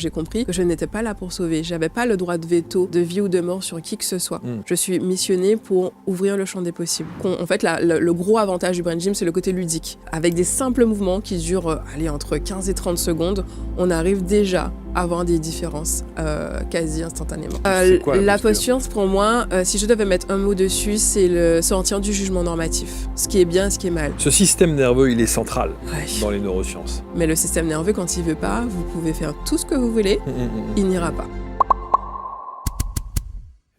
J'ai compris que je n'étais pas là pour sauver. J'avais pas le droit de veto, de vie ou de mort sur qui que ce soit. Je suis missionnée pour ouvrir le champ des possibles. En fait, le gros avantage du brain gym, c'est le côté ludique. Avec des simples mouvements qui durent entre 15 et 30 secondes, on arrive déjà à avoir des différences quasi instantanément. La posture, pour moi, si je devais mettre un mot dessus, c'est le sortir du jugement normatif. Ce qui est bien, ce qui est mal. Ce système nerveux, il est central dans les neurosciences. Mais le système nerveux, quand il veut pas, vous pouvez faire tout ce que vous voulez, il n'ira pas.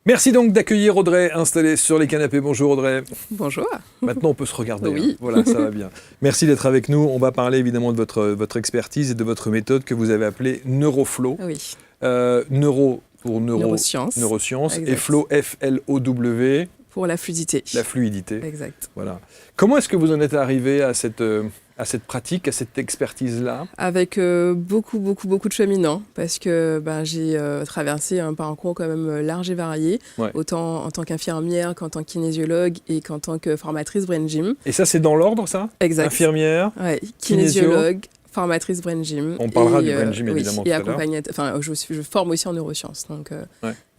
Merci donc d'accueillir Audrey, installée sur les canapés. Bonjour Audrey. Bonjour. Maintenant on peut se regarder. Oui. Hein. Voilà, ça va bien. Merci d'être avec nous. On va parler évidemment de votre expertise et de votre méthode que vous avez appelée Neuroflow. Oui. Neuro pour neurosciences. Et Flow, F-L-O-W. Pour la fluidité. La fluidité. Exact. Voilà. Comment est-ce que vous en êtes arrivé à cette pratique, à cette expertise-là? Avec beaucoup de cheminants, parce que j'ai traversé un parcours quand même large et varié, autant en tant qu'infirmière qu'en tant que kinésiologue et qu'en tant que formatrice brain gym. Et ça, c'est dans l'ordre, ça? Exact. Infirmière, kinésiologue, formatrice brain gym. On parlera du brain gym évidemment tout à l'heure. Je forme aussi en neurosciences, donc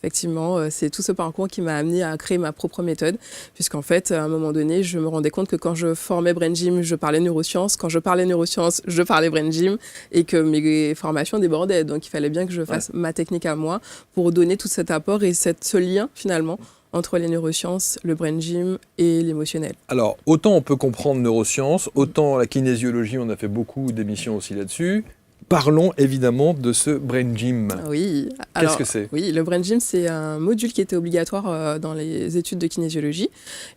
effectivement, c'est tout ce parcours qui m'a amené à créer ma propre méthode, puisqu'en fait, à un moment donné, je me rendais compte que quand je formais brain gym, je parlais neurosciences, quand je parlais neurosciences, je parlais brain gym, et que mes formations débordaient, donc il fallait bien que je fasse ma technique à moi pour donner tout cet apport et ce lien finalement entre les neurosciences, le brain gym et l'émotionnel. Alors, autant on peut comprendre neurosciences, autant la kinésiologie, on a fait beaucoup d'émissions aussi là-dessus. Parlons évidemment de ce brain gym. Oui. Qu'est-ce que c'est? Oui, le brain gym, c'est un module qui était obligatoire dans les études de kinésiologie.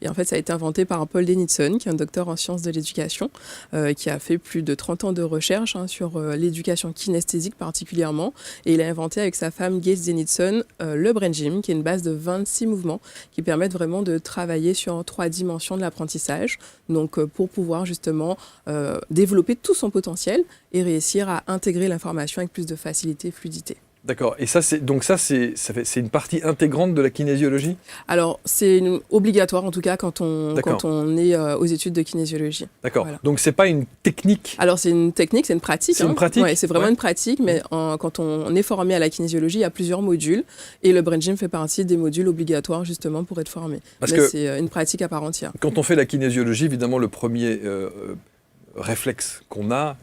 Et en fait, ça a été inventé par Paul Denison, qui est un docteur en sciences de l'éducation, qui a fait plus de 30 ans de recherche sur l'éducation kinesthésique particulièrement. Et il a inventé avec sa femme Gates Denison le brain gym, qui est une base de 26 mouvements qui permettent vraiment de travailler sur 3 dimensions de l'apprentissage. Donc, pour pouvoir justement développer tout son potentiel et réussir à intégrer l'information avec plus de facilité et fluidité. D'accord. Et ça, c'est une partie intégrante de la kinésiologie? Alors, c'est obligatoire, en tout cas, quand on est aux études de kinésiologie. D'accord. Voilà. Donc, c'est pas une technique? Alors, c'est une technique, c'est une pratique. C'est une pratique? Ouais, c'est vraiment une pratique, mais quand on est formé à la kinésiologie, il y a plusieurs modules. Et le brain gym fait partie des modules obligatoires, justement, pour être formé. Mais c'est une pratique à part entière. Quand on fait la kinésiologie, évidemment, le premier réflexe qu'on a,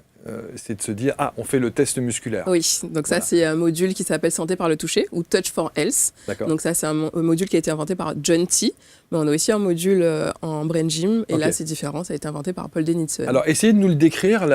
c'est de se dire, on fait le test musculaire. Oui, donc ça, c'est un module qui s'appelle Santé par le toucher, ou Touch for Health. Donc ça, c'est un module qui a été inventé par John T. Mais on a aussi un module en brain gym, et là, c'est différent, ça a été inventé par Paul Denison. Alors, essayez de nous le décrire,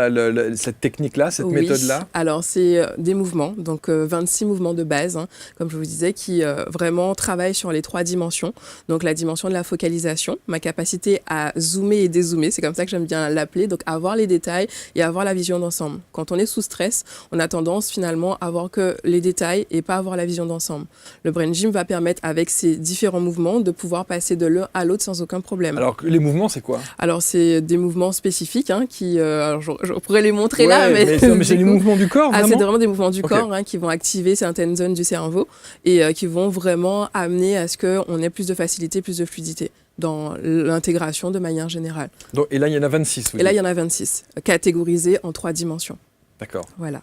cette technique-là, cette méthode-là. Alors, c'est des mouvements, donc 26 mouvements de base, comme je vous disais, qui vraiment travaillent sur les 3 dimensions. Donc, la dimension de la focalisation, ma capacité à zoomer et dézoomer, c'est comme ça que j'aime bien l'appeler, donc avoir les détails et avoir la vision d'ensemble. Quand on est sous stress, on a tendance finalement à voir que les détails et pas avoir la vision d'ensemble. Le brain gym va permettre, avec ces différents mouvements, de pouvoir passer de l'un à l'autre sans aucun problème. Alors, les mouvements, c'est quoi? Alors, c'est des mouvements spécifiques qui... je pourrais les montrer là, mais c'est des mouvements du corps, vraiment? C'est vraiment des mouvements du corps qui vont activer certaines zones du cerveau et qui vont vraiment amener à ce qu'on ait plus de facilité, plus de fluidité dans l'intégration de manière générale. Donc, et là, il y en a 26. Et là, il y en a 26, catégorisés en 3 dimensions. D'accord. Voilà.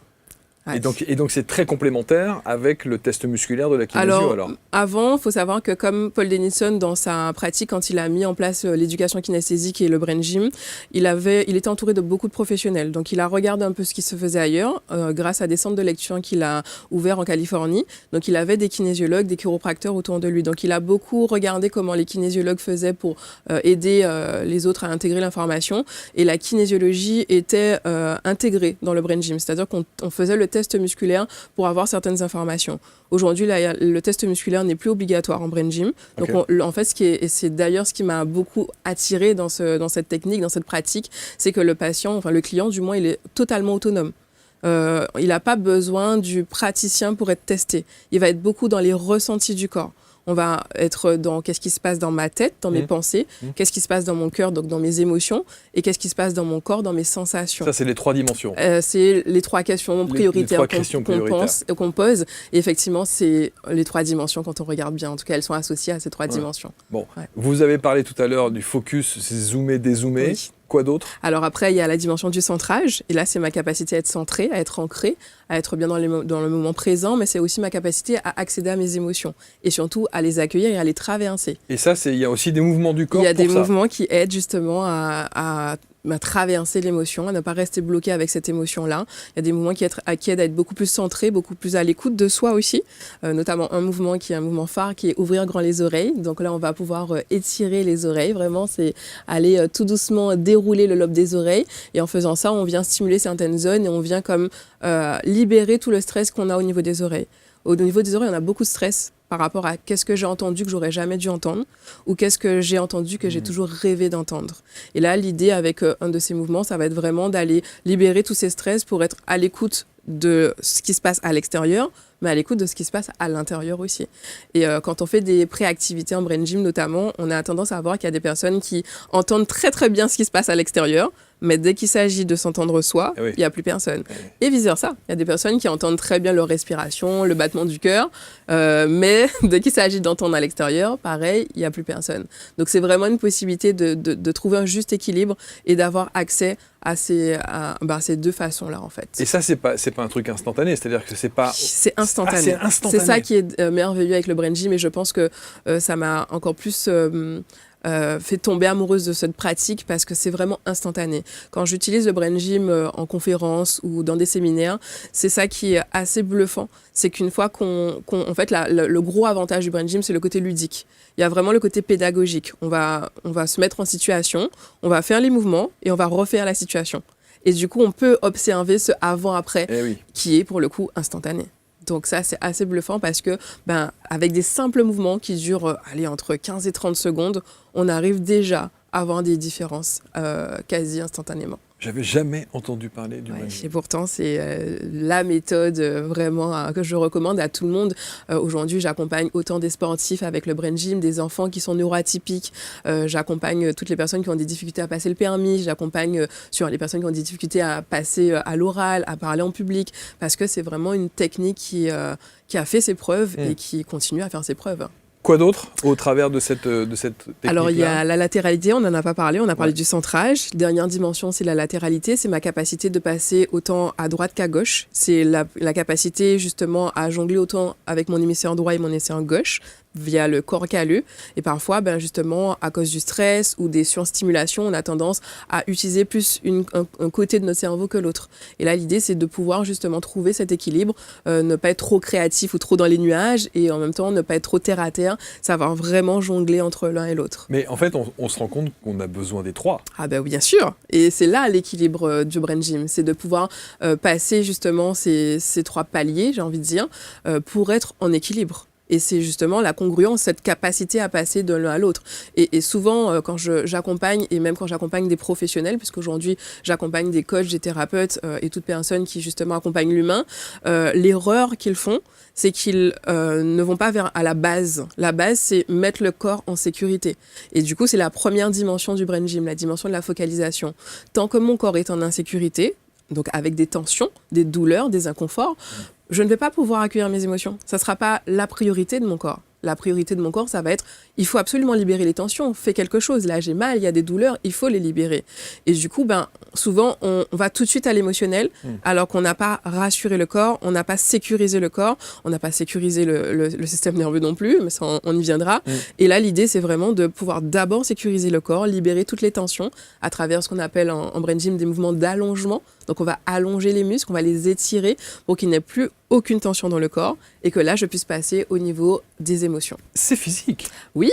Ouais. Et donc c'est très complémentaire avec le test musculaire de la kinésio alors avant, il faut savoir que comme Paul Denison, dans sa pratique, quand il a mis en place l'éducation kinesthésique et le brain gym, il était entouré de beaucoup de professionnels. Donc il a regardé un peu ce qui se faisait ailleurs grâce à des centres de lecture qu'il a ouverts en Californie. Donc il avait des kinésiologues, des chiropracteurs autour de lui. Donc il a beaucoup regardé comment les kinésiologues faisaient pour aider les autres à intégrer l'information. Et la kinésiologie était intégrée dans le brain gym. C'est-à-dire qu'on faisait le test musculaire pour avoir certaines informations. Aujourd'hui, le test musculaire n'est plus obligatoire en brain gym. Donc, en fait, c'est d'ailleurs ce qui m'a beaucoup attiré dans cette technique, dans cette pratique, c'est que le patient, enfin le client du moins, il est totalement autonome. Il n'a pas besoin du praticien pour être testé. Il va être beaucoup dans les ressentis du corps. On va être dans qu'est-ce qui se passe dans ma tête, dans mes pensées, qu'est-ce qui se passe dans mon cœur, donc dans mes émotions, et qu'est-ce qui se passe dans mon corps, dans mes sensations. Ça, c'est les 3 dimensions. C'est les 3 questions prioritaires qu'on pose. Et effectivement, c'est les 3 dimensions quand on regarde bien. En tout cas, elles sont associées à ces 3 dimensions. Bon, vous avez parlé tout à l'heure du focus, c'est zoomer, dézoomer. Oui. Quoi d'autre? Alors après, il y a la dimension du centrage. Et là, c'est ma capacité à être centré, à être ancré, à être bien dans le moment présent. Mais c'est aussi ma capacité à accéder à mes émotions. Et surtout, à les accueillir et à les traverser. Et ça, il y a aussi des mouvements du corps pour ça. Il y a des mouvements qui aident justement à traverser l'émotion, à ne pas rester bloqué avec cette émotion-là. Il y a des mouvements qui aident à être beaucoup plus centré, beaucoup plus à l'écoute de soi aussi. Notamment un mouvement qui est un mouvement phare, qui est ouvrir grand les oreilles. Donc là, on va pouvoir étirer les oreilles. Vraiment, c'est aller tout doucement dérouler le lobe des oreilles. Et en faisant ça, on vient stimuler certaines zones et on vient comme libérer tout le stress qu'on a au niveau des oreilles. Au niveau des oreilles, on a beaucoup de stress par rapport à qu'est-ce que j'ai entendu que j'aurais jamais dû entendre ou qu'est-ce que j'ai entendu que j'ai toujours rêvé d'entendre. Et là, l'idée avec un de ces mouvements, ça va être vraiment d'aller libérer tous ces stress pour être à l'écoute de ce qui se passe à l'extérieur, mais à l'écoute de ce qui se passe à l'intérieur aussi. Et quand on fait des pré-activités en brain gym notamment, on a tendance à voir qu'il y a des personnes qui entendent très très bien ce qui se passe à l'extérieur, mais dès qu'il s'agit de s'entendre soi, il n'y a plus personne. Et vice-versa. Il y a des personnes qui entendent très bien leur respiration, le battement du cœur, mais dès qu'il s'agit d'entendre à l'extérieur, pareil, il n'y a plus personne. Donc c'est vraiment une possibilité de trouver un juste équilibre et d'avoir accès à ces deux façons-là, en fait. Et ça, c'est pas un truc instantané, c'est-à-dire que c'est pas... C'est instantané. C'est instantané. C'est ça qui est merveilleux avec le brain gym, et je pense que ça m'a encore plus... fait tomber amoureuse de cette pratique parce que c'est vraiment instantané. Quand j'utilise le brain gym en conférence ou dans des séminaires, c'est ça qui est assez bluffant. C'est qu'une fois en fait, le gros avantage du brain gym, c'est le côté ludique. Il y a vraiment le côté pédagogique. On va se mettre en situation, on va faire les mouvements et on va refaire la situation. Et du coup, on peut observer ce avant-après qui est pour le coup instantané. Donc ça, c'est assez bluffant parce que, avec des simples mouvements qui durent entre 15 et 30 secondes, on arrive déjà à avoir des différences quasi instantanément. J'avais jamais entendu parler du brain gym. Et pourtant, c'est la méthode vraiment que je recommande à tout le monde. Aujourd'hui, j'accompagne autant des sportifs avec le brain gym, des enfants qui sont neuroatypiques. J'accompagne toutes les personnes qui ont des difficultés à passer le permis. J'accompagne sur les personnes qui ont des difficultés à passer à l'oral, à parler en public. Parce que c'est vraiment une technique qui a fait ses preuves et qui continue à faire ses preuves. Quoi d'autre au travers de cette technique-là? Alors, il y a la latéralité, on n'en a pas parlé, on a parlé du centrage. Dernière dimension, c'est la latéralité, c'est ma capacité de passer autant à droite qu'à gauche. C'est la capacité justement à jongler autant avec mon hémisphère droit et mon hémisphère gauche via le corps calleux. Et parfois, justement, à cause du stress ou des surstimulations, on a tendance à utiliser plus un côté de notre cerveau que l'autre. Et là, l'idée, c'est de pouvoir justement trouver cet équilibre, ne pas être trop créatif ou trop dans les nuages et en même temps, ne pas être trop terre à terre, savoir vraiment jongler entre l'un et l'autre. Mais en fait, on se rend compte qu'on a besoin des trois. Ah bien sûr. Et c'est là l'équilibre du brain gym, c'est de pouvoir passer justement ces trois paliers, j'ai envie de dire, pour être en équilibre. Et c'est justement la congruence, cette capacité à passer de l'un à l'autre. Et souvent, quand j'accompagne, et même quand j'accompagne des professionnels, puisqu'aujourd'hui, j'accompagne des coachs, des thérapeutes et toute personne qui, justement, accompagne l'humain, l'erreur qu'ils font, c'est qu'ils ne vont pas à la base. La base, c'est mettre le corps en sécurité. Et du coup, c'est la première dimension du brain gym, la dimension de la focalisation. Tant que mon corps est en insécurité, donc avec des tensions, des douleurs, des inconforts, je ne vais pas pouvoir accueillir mes émotions. Ça ne sera pas la priorité de mon corps. La priorité de mon corps, ça va être, il faut absolument libérer les tensions, fais quelque chose, là j'ai mal, il y a des douleurs, il faut les libérer. Et du coup, souvent, on va tout de suite à l'émotionnel, alors qu'on n'a pas rassuré le corps, on n'a pas sécurisé le corps, on n'a pas sécurisé le système nerveux non plus, mais ça, on y viendra. Et là, l'idée, c'est vraiment de pouvoir d'abord sécuriser le corps, libérer toutes les tensions, à travers ce qu'on appelle en brain gym des mouvements d'allongement. Donc, on va allonger les muscles, on va les étirer pour qu'il n'y ait plus aucune tension dans le corps et que là, je puisse passer au niveau des émotions. C'est physique. Oui,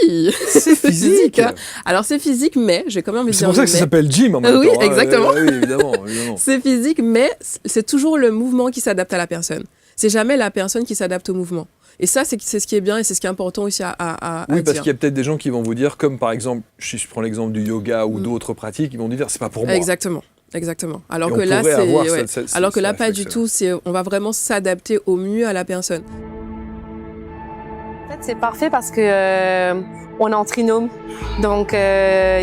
c'est physique. Alors, c'est physique, mais j'ai quand même envie de dire... C'est pour ça que ça s'appelle gym en même temps. Oui, exactement. Oui, évidemment. C'est physique, mais c'est toujours le mouvement qui s'adapte à la personne. C'est jamais la personne qui s'adapte au mouvement. Et ça, c'est ce qui est bien et c'est ce qui est important aussi à Oui, parce dire. qu'il y a peut-être des gens qui vont vous dire, comme par exemple, je prends l'exemple du yoga ou d'autres pratiques, ils vont dire, c'est pas pour moi. Exactement. Alors que là, pas du tout. On va vraiment s'adapter au mieux à la personne. En fait, c'est parfait parce que on est en trinôme. Donc, il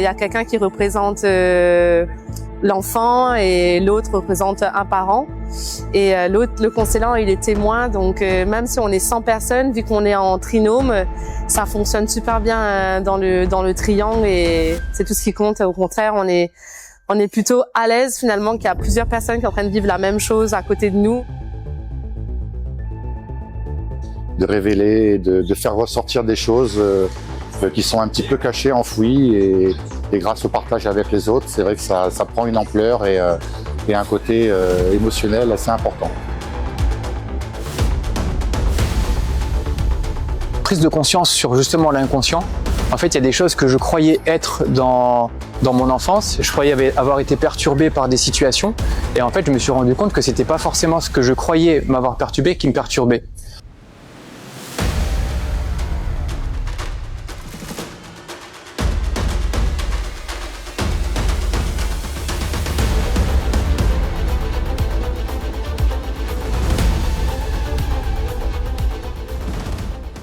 y a quelqu'un qui représente l'enfant et l'autre représente un parent. Et l'autre, le constellant, il est témoin. Donc, même si on est 100 personnes, vu qu'on est en trinôme, ça fonctionne super bien dans le triangle et c'est tout ce qui compte. Au contraire, on est on est plutôt à l'aise finalement qu'il y a plusieurs personnes qui sont en train de vivre la même chose à côté de nous. De révéler, de faire ressortir des choses qui sont un petit peu cachées, enfouies, et grâce au partage avec les autres, c'est vrai que ça prend une ampleur et un côté émotionnel assez important. Prise de conscience sur justement l'inconscient. En fait, il y a des choses que je croyais être dans mon enfance. Je croyais avoir été perturbé par des situations. Et en fait, je me suis rendu compte que c'était pas forcément ce que je croyais m'avoir perturbé qui me perturbait.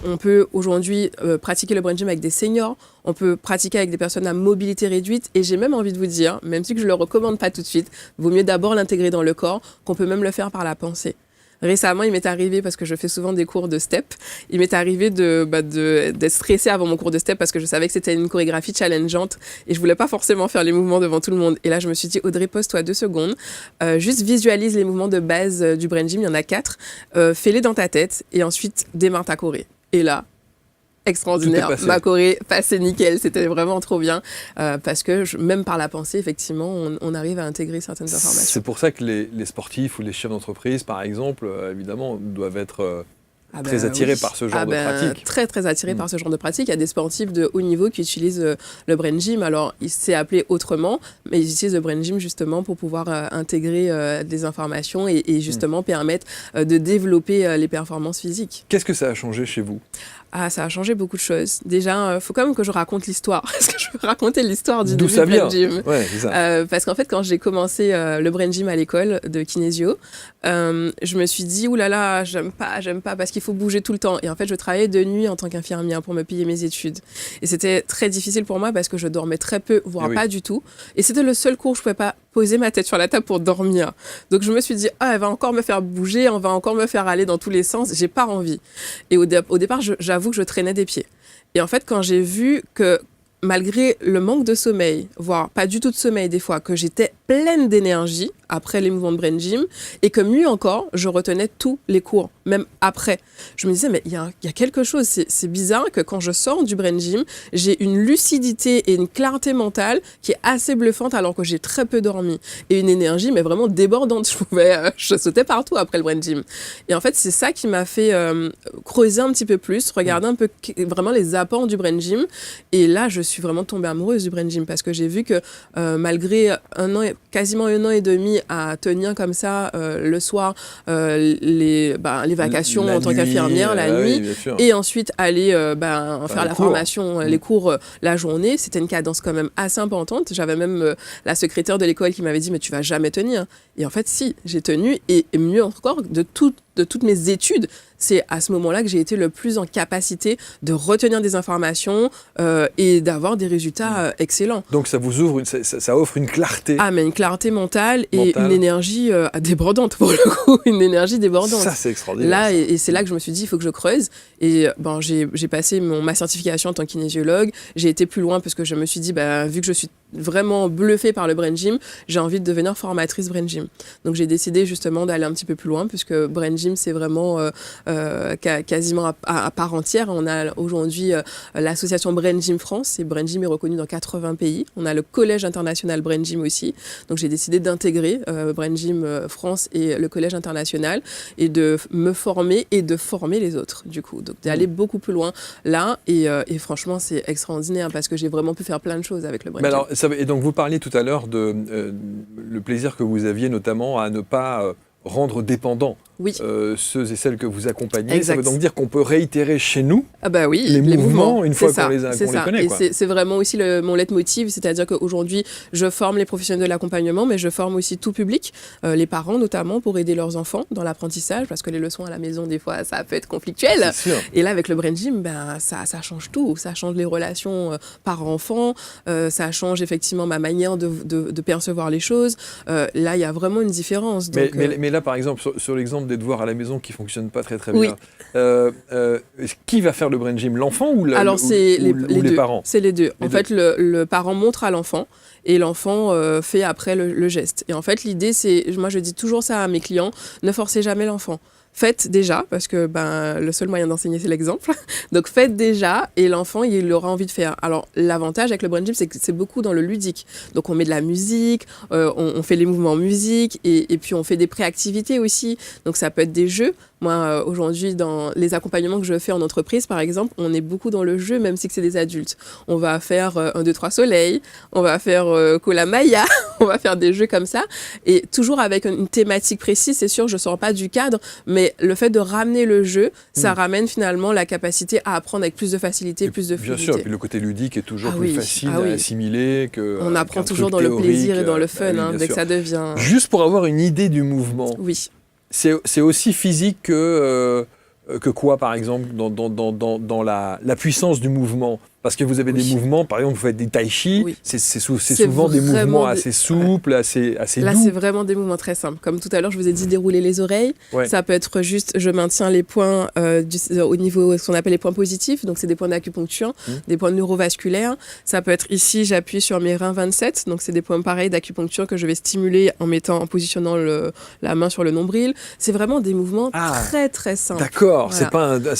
On peut aujourd'hui pratiquer le brain gym avec des seniors, on peut pratiquer avec des personnes à mobilité réduite et j'ai même envie de vous dire, même si je ne le recommande pas tout de suite, vaut mieux d'abord l'intégrer dans le corps, qu'on peut même le faire par la pensée. Récemment, il m'est arrivé, parce que je fais souvent des cours de step, il m'est arrivé d'être stressée avant mon cours de step parce que je savais que c'était une chorégraphie challengeante et je voulais pas forcément faire les mouvements devant tout le monde. Et là, je me suis dit, Audrey, pose-toi 2 secondes, juste visualise les mouvements de base du brain gym, il y en a 4, fais-les dans ta tête et ensuite démarre ta choré. Et là, extraordinaire, ma choré passait nickel, c'était vraiment trop bien parce que même par la pensée, effectivement, on arrive à intégrer certaines informations. C'est pour ça que les sportifs ou les chefs d'entreprise, par exemple, évidemment, doivent être très attirés par ce genre de pratique. Très, très attirés par ce genre de pratique. Il y a des sportifs de haut niveau qui utilisent le brain gym. Alors, il s'est appelé autrement, mais ils utilisent le brain gym justement pour pouvoir intégrer des informations et justement permettre de développer les performances physiques. Qu'est-ce que ça a changé chez vous ? Ah, ça a changé beaucoup de choses. Déjà, faut quand même que je raconte l'histoire. Parce que je veux raconter l'histoire du début du brain gym. Ouais, c'est ça. Parce qu'en fait, quand j'ai commencé le brain gym à l'école de kinésio, je me suis dit, oulala, j'aime pas, parce qu'il faut bouger tout le temps. Et en fait, je travaillais de nuit en tant qu'infirmière pour me payer mes études. Et c'était très difficile pour moi parce que je dormais très peu, voire pas du tout. Et c'était le seul cours où je pouvais pas poser ma tête sur la table pour dormir. Donc je me suis dit, elle va encore me faire bouger, on va encore me faire aller dans tous les sens, j'ai pas envie. Et au départ, j'avoue que je traînais des pieds. Et en fait, quand j'ai vu que malgré le manque de sommeil, voire pas du tout de sommeil des fois, que j'étais pleine d'énergie après les mouvements de brain gym et que mieux encore, je retenais tous les cours, même après. Je me disais, mais il y a quelque chose, c'est bizarre que quand je sors du brain gym, j'ai une lucidité et une clarté mentale qui est assez bluffante alors que j'ai très peu dormi. Et une énergie, mais vraiment débordante. Je sautais partout après le brain gym. Et en fait, c'est ça qui m'a fait creuser un petit peu plus, regarder un peu vraiment les apports du brain gym. Et là, je suis vraiment tombée amoureuse du brain gym parce que j'ai vu que malgré quasiment 1 an et demi à tenir comme ça le soir les vacations en tant qu'infirmière la nuit et ensuite aller faire la formation, les cours la journée, c'était une cadence quand même assez importante. J'avais même la secrétaire de l'école qui m'avait dit mais tu vas jamais tenir. Et en fait si, j'ai tenu et mieux encore de toutes mes études, c'est à ce moment-là que j'ai été le plus en capacité de retenir des informations et d'avoir des résultats excellents. Donc ça vous ouvre, ça offre une clarté. Ah, mais une clarté mentale et une énergie débordante pour le coup, une énergie débordante. Ça, c'est extraordinaire. Là, et c'est là que je me suis dit, il faut que je creuse. Et j'ai passé ma certification en tant que kinésiologue. J'ai été plus loin parce que je me suis dit, vu que je suis vraiment bluffée par le brain gym, j'ai envie de devenir formatrice brain gym. Donc j'ai décidé justement d'aller un petit peu plus loin puisque brain gym, c'est vraiment quasiment à part entière. On a aujourd'hui l'association Brain Gym France, et Brain Gym est reconnu dans 80 pays. On a le collège international Brain Gym aussi. Donc j'ai décidé d'intégrer Brain Gym France et le collège international et de me former et de former les autres du coup. Donc d'aller beaucoup plus loin là et franchement c'est extraordinaire parce que j'ai vraiment pu faire plein de choses avec le Brain Gym. Alors, et donc vous parliez tout à l'heure de le plaisir que vous aviez notamment à ne pas rendre dépendants ceux et celles que vous accompagnez. Exact. Ça veut donc dire qu'on peut réitérer chez nous les mouvements une fois qu'on les connaît. Et c'est vraiment aussi mon leitmotiv, c'est-à-dire qu'aujourd'hui, je forme les professionnels de l'accompagnement, mais je forme aussi tout public, les parents notamment, pour aider leurs enfants dans l'apprentissage, parce que les leçons à la maison, des fois, ça peut être conflictuel. Et là, avec le Brain Gym, ça change tout. Ça change les relations parents-enfants, ça change effectivement ma manière de percevoir les choses. Là, il y a vraiment une différence. Donc, mais là, par exemple, sur l'exemple d'ailleurs des devoirs à la maison qui ne fonctionnent pas très bien. Qui va faire le brain gym, l'enfant ou les parents? C'est les deux. En fait, le parent montre à l'enfant et l'enfant fait après le geste. Et en fait, l'idée, c'est, moi je dis toujours ça à mes clients, ne forcez jamais l'enfant. Faites déjà, parce que le seul moyen d'enseigner, c'est l'exemple. Donc, faites déjà, et l'enfant, il aura envie de faire. Alors, l'avantage avec le brain gym, c'est que c'est beaucoup dans le ludique. Donc, on met de la musique, on fait les mouvements en musique, et puis on fait des pré-activités aussi. Donc, ça peut être des jeux. Moi, aujourd'hui, dans les accompagnements que je fais en entreprise, par exemple, on est beaucoup dans le jeu, même si c'est des adultes. On va faire 1, 2, 3 soleil, on va faire Kola Maya, on va faire des jeux comme ça. Et toujours avec une thématique précise, c'est sûr, je ne sors pas du cadre, mais le fait de ramener le jeu, ça ramène finalement la capacité à apprendre avec plus de facilité, plus de fluidité. Bien sûr, et puis le côté ludique est toujours plus facile à assimiler que. On apprend toujours dans le plaisir et dans le fun, dès que ça devient. Juste pour avoir une idée du mouvement. Oui. C'est aussi physique que quoi, par exemple, dans la puissance du mouvement? Parce que vous avez des mouvements, par exemple, vous faites des tai chi, c'est souvent des mouvements assez souples, assez doux. Là, c'est vraiment des mouvements très simples. Comme tout à l'heure, je vous ai dit dérouler les oreilles. Ouais. Ça peut être juste, je maintiens les points au niveau, ce qu'on appelle les points positifs. Donc, c'est des points d'acupuncture, des points neurovasculaires. Ça peut être ici, j'appuie sur mes reins 27. Donc, c'est des points pareils d'acupuncture que je vais stimuler en positionnant la main sur le nombril. C'est vraiment des mouvements très, très simples. D'accord. Voilà.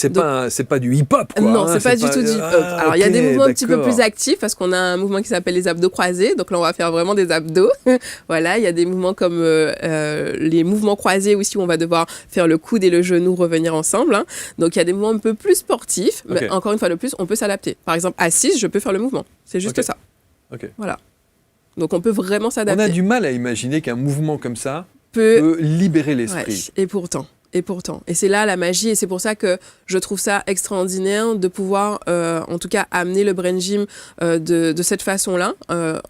C'est pas du hip-hop, quoi. Non, c'est pas du tout du hip-hop. Alors, il y a des mouvements un petit peu plus actifs parce qu'on a un mouvement qui s'appelle les abdos croisés. Donc là, on va faire vraiment des abdos. Voilà, il y a des mouvements comme les mouvements croisés aussi où on va devoir faire le coude et le genou revenir ensemble. Donc il y a des mouvements un peu plus sportifs. Mais encore une fois de plus, on peut s'adapter. Par exemple, assise, je peux faire le mouvement. C'est juste ça. Voilà. Donc on peut vraiment s'adapter. On a du mal à imaginer qu'un mouvement comme ça peut libérer l'esprit. Ouais, et pourtant. Et c'est là la magie, et c'est pour ça que je trouve ça extraordinaire de pouvoir, en tout cas, amener le brain gym de cette façon-là,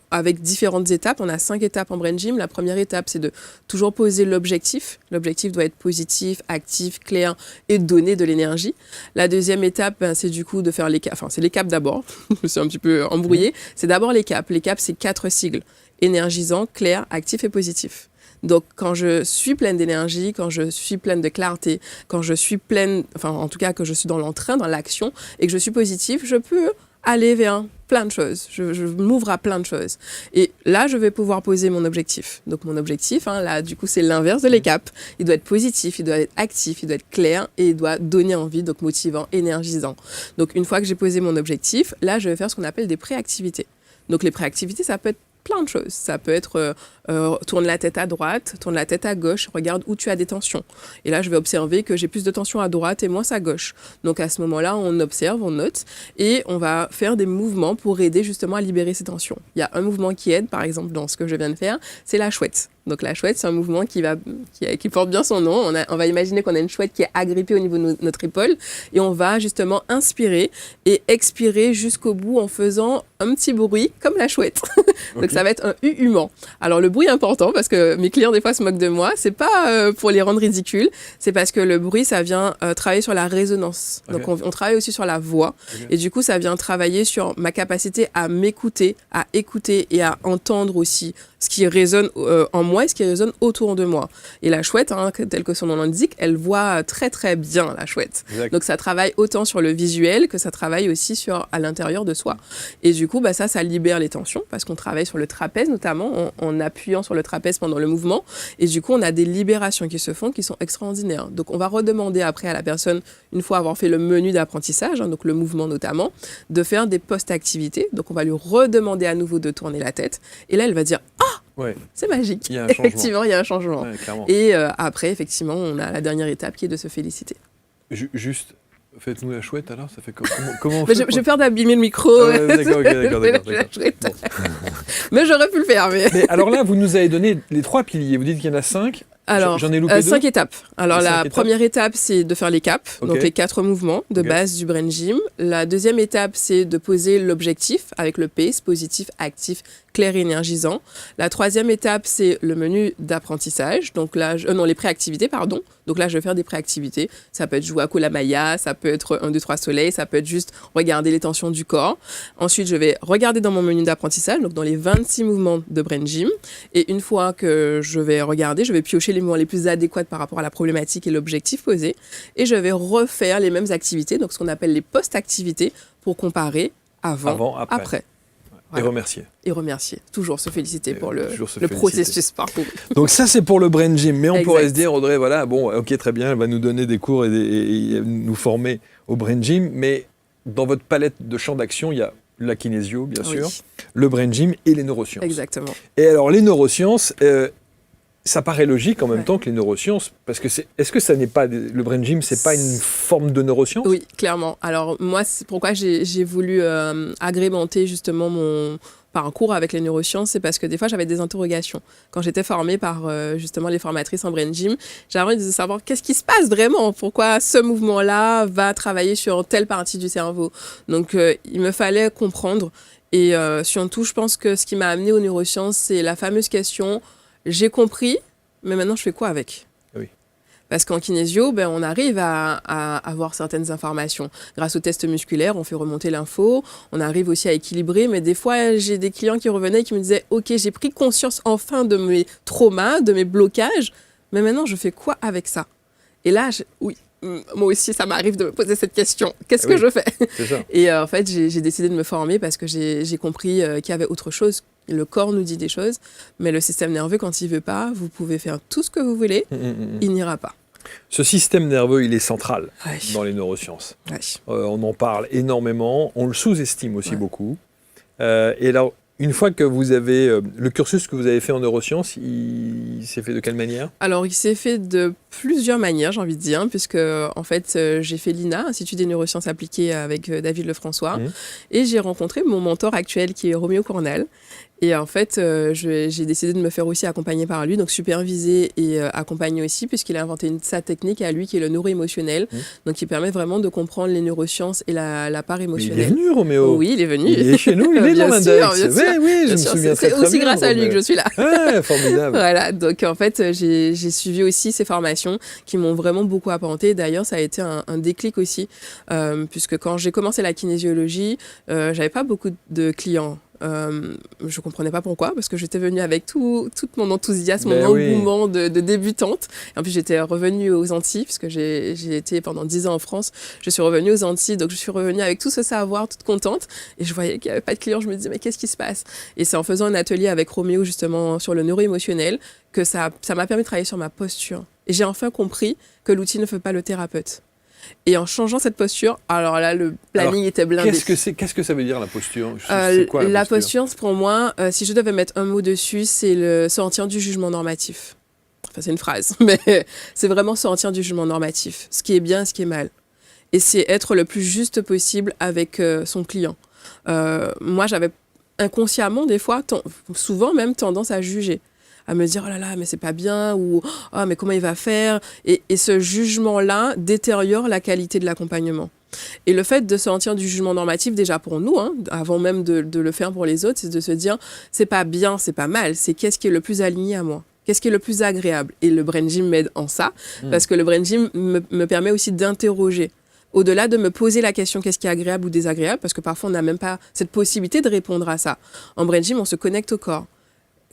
avec différentes étapes. On a 5 étapes en brain gym. La première étape, c'est de toujours poser l'objectif. L'objectif doit être positif, actif, clair et donner de l'énergie. La deuxième étape, c'est du coup de faire les caps. Enfin, c'est les caps d'abord. Je me suis un petit peu embrouillée. C'est d'abord les caps. Les caps, c'est 4 sigles. Énergisant, clair, actif et positif. Donc, quand je suis pleine d'énergie, quand je suis pleine de clarté, quand je suis pleine, enfin, en tout cas, que je suis dans l'entrain, dans l'action, et que je suis positive, je peux aller vers plein de choses. Je m'ouvre à plein de choses. Et là, je vais pouvoir poser mon objectif. Donc, mon objectif, là, du coup, c'est l'inverse de l'ECAP. Il doit être positif, il doit être actif, il doit être clair et il doit donner envie, donc motivant, énergisant. Donc, une fois que j'ai posé mon objectif, là, je vais faire ce qu'on appelle des pré-activités. Donc, les pré-activités, ça peut être plein de choses. Ça peut être tourne la tête à droite, tourne la tête à gauche, regarde où tu as des tensions. Et là, je vais observer que j'ai plus de tensions à droite et moins à gauche. Donc à ce moment-là, on observe, on note et on va faire des mouvements pour aider justement à libérer ces tensions. Il y a un mouvement qui aide, par exemple, dans ce que je viens de faire, c'est la chouette. Donc la chouette, c'est un mouvement qui porte bien son nom. On va imaginer qu'on a une chouette qui est agrippée au niveau de notre épaule et on va justement inspirer et expirer jusqu'au bout en faisant un petit bruit comme la chouette. Donc ça va être un huement. Alors le bruit est important parce que mes clients des fois se moquent de moi. C'est pas pour les rendre ridicules, c'est parce que le bruit ça vient travailler sur la résonance. Donc on travaille aussi sur la voix et du coup ça vient travailler sur ma capacité à m'écouter, à écouter et à entendre aussi ce qui résonne en moi et ce qui résonne autour de moi. Et la chouette, tel que son nom l'indique, elle voit très très bien la chouette. Exact. Donc ça travaille autant sur le visuel que ça travaille aussi à l'intérieur de soi. Et du coup, ça libère les tensions parce qu'on travaille sur le trapèze notamment en appuyant sur le trapèze pendant le mouvement. Et du coup, on a des libérations qui se font qui sont extraordinaires. Donc on va redemander après à la personne, une fois avoir fait le menu d'apprentissage, donc le mouvement notamment, de faire des post-activités. Donc on va lui redemander à nouveau de tourner la tête. Et là, elle va dire « Ah !» Ouais. C'est magique. Effectivement, il y a un changement. Ouais, et après, effectivement, on a la dernière étape qui est de se féliciter. Juste, faites-nous la chouette alors, ça fait comment on fait j'ai peur d'abîmer le micro. D'accord. Mais j'aurais pu le faire. Mais alors là, vous nous avez donné les 3 piliers. Vous dites qu'il y en a 5. Alors, j'en ai loupé 5 étapes. Alors, première étape, c'est de faire les caps, donc les 4 mouvements de base du brain gym. La deuxième étape, c'est de poser l'objectif avec le PACE, positif, actif, clair et énergisant. La troisième étape, c'est le menu d'apprentissage. Donc là, les préactivités, pardon. Donc là, je vais faire des préactivités. Ça peut être jouer à Kulamaya, ça peut être 1, 2, 3 soleil, ça peut être juste regarder les tensions du corps. Ensuite, je vais regarder dans mon menu d'apprentissage, donc dans les 26 mouvements de Brain Gym. Et une fois que je vais regarder, je vais piocher les mouvements les plus adéquats par rapport à la problématique et l'objectif posé. Et je vais refaire les mêmes activités, donc ce qu'on appelle les post-activités, pour comparer avant, après. Voilà. Et remercier. Toujours se féliciter pour le processus parcouru. Donc ça, c'est pour le Brain Gym. Mais on pourrait se dire, Audrey, voilà, bon, ok, très bien, elle va nous donner des cours et nous former au Brain Gym. Mais dans votre palette de champs d'action, il y a la kinésio, bien sûr, le Brain Gym et les neurosciences. Exactement. Et alors, les neurosciences... ça paraît logique en même temps que les neurosciences, parce que est-ce que ça n'est pas le Brain Gym, c'est pas une forme de neuroscience ? Oui, clairement. Alors moi, c'est pourquoi j'ai voulu agrémenter justement mon parcours avec les neurosciences, c'est parce que des fois j'avais des interrogations. Quand j'étais formée par justement les formatrices en Brain Gym, j'avais envie de savoir qu'est-ce qui se passe vraiment, pourquoi ce mouvement-là va travailler sur telle partie du cerveau. Donc il me fallait comprendre, et surtout je pense que ce qui m'a amenée aux neurosciences, c'est la fameuse question: j'ai compris, mais maintenant je fais quoi avec ? Oui. Parce qu'en kinésio, on arrive à avoir certaines informations. Grâce aux tests musculaires, on fait remonter l'info, on arrive aussi à équilibrer, mais des fois, j'ai des clients qui revenaient et qui me disaient « Ok, j'ai pris conscience enfin de mes traumas, de mes blocages, mais maintenant je fais quoi avec ça ?» Et là, moi aussi, ça m'arrive de me poser cette question. Qu'est-ce que je fais ? C'est ça. Et en fait, j'ai décidé de me former parce que j'ai compris qu'il y avait autre chose. Le corps nous dit des choses, mais le système nerveux, quand il ne veut pas, vous pouvez faire tout ce que vous voulez, il n'ira pas. Ce système nerveux, il est central dans les neurosciences. On en parle énormément, on le sous-estime aussi beaucoup. Et alors, une fois que vous avez... le cursus que vous avez fait en neurosciences, il s'est fait de quelle manière ? Alors, il s'est fait de plusieurs manières, j'ai envie de dire, puisque en fait, j'ai fait l'INA, Institut des neurosciences appliquées avec David Lefrançois, et j'ai rencontré mon mentor actuel qui est Roméo Cornell. Et en fait, j'ai décidé de me faire aussi accompagner par lui, donc superviser et accompagner aussi, puisqu'il a inventé sa technique à lui qui est le neuroémotionnel, donc qui permet vraiment de comprendre les neurosciences et la part émotionnelle. Il est venu, Roméo. Oui, il est venu. Il est chez nous, il est dans l'index. Oui, je me souviens très bien. C'est aussi grâce à lui que je suis là. Ah, formidable. Voilà, donc en fait, j'ai suivi aussi ces formations qui m'ont vraiment beaucoup apporté. D'ailleurs, ça a été un déclic aussi, puisque quand j'ai commencé la kinésiologie, j'avais pas beaucoup de clients. Je comprenais pas pourquoi, parce que j'étais venue avec tout mon enthousiasme, mon engouement de débutante. Et en plus, j'étais revenue aux Antilles, puisque j'ai été pendant 10 ans en France. Je suis revenue aux Antilles, donc je suis revenue avec tout ce savoir, toute contente. Et je voyais qu'il n'y avait pas de clients. Je me disais, mais qu'est-ce qui se passe ? Et c'est en faisant un atelier avec Roméo, justement, sur le neuroémotionnel, que ça m'a permis de travailler sur ma posture. Et j'ai enfin compris que l'outil ne fait pas le thérapeute. Et en changeant cette posture, alors là, le planning était blindé. Qu'est-ce que ça veut dire, la posture ? C'est quoi, la posture, pour moi, si je devais mettre un mot dessus, c'est le sortir du jugement normatif. Enfin, c'est une phrase, mais c'est vraiment sortir du jugement normatif. Ce qui est bien, ce qui est mal. Et c'est être le plus juste possible avec son client. Moi, j'avais inconsciemment, des fois, souvent même, tendance à juger. À me dire, oh là là, mais c'est pas bien, ou oh, mais comment il va faire ? Et ce jugement-là détériore la qualité de l'accompagnement. Et le fait de sortir du jugement normatif, déjà pour nous, avant même de le faire pour les autres, c'est de se dire, c'est pas bien, c'est pas mal, c'est qu'est-ce qui est le plus aligné à moi ? Qu'est-ce qui est le plus agréable ? Et le Brain Gym m'aide en ça, parce que le Brain Gym me permet aussi d'interroger. Au-delà de me poser la question qu'est-ce qui est agréable ou désagréable, parce que parfois on n'a même pas cette possibilité de répondre à ça. En Brain Gym, on se connecte au corps.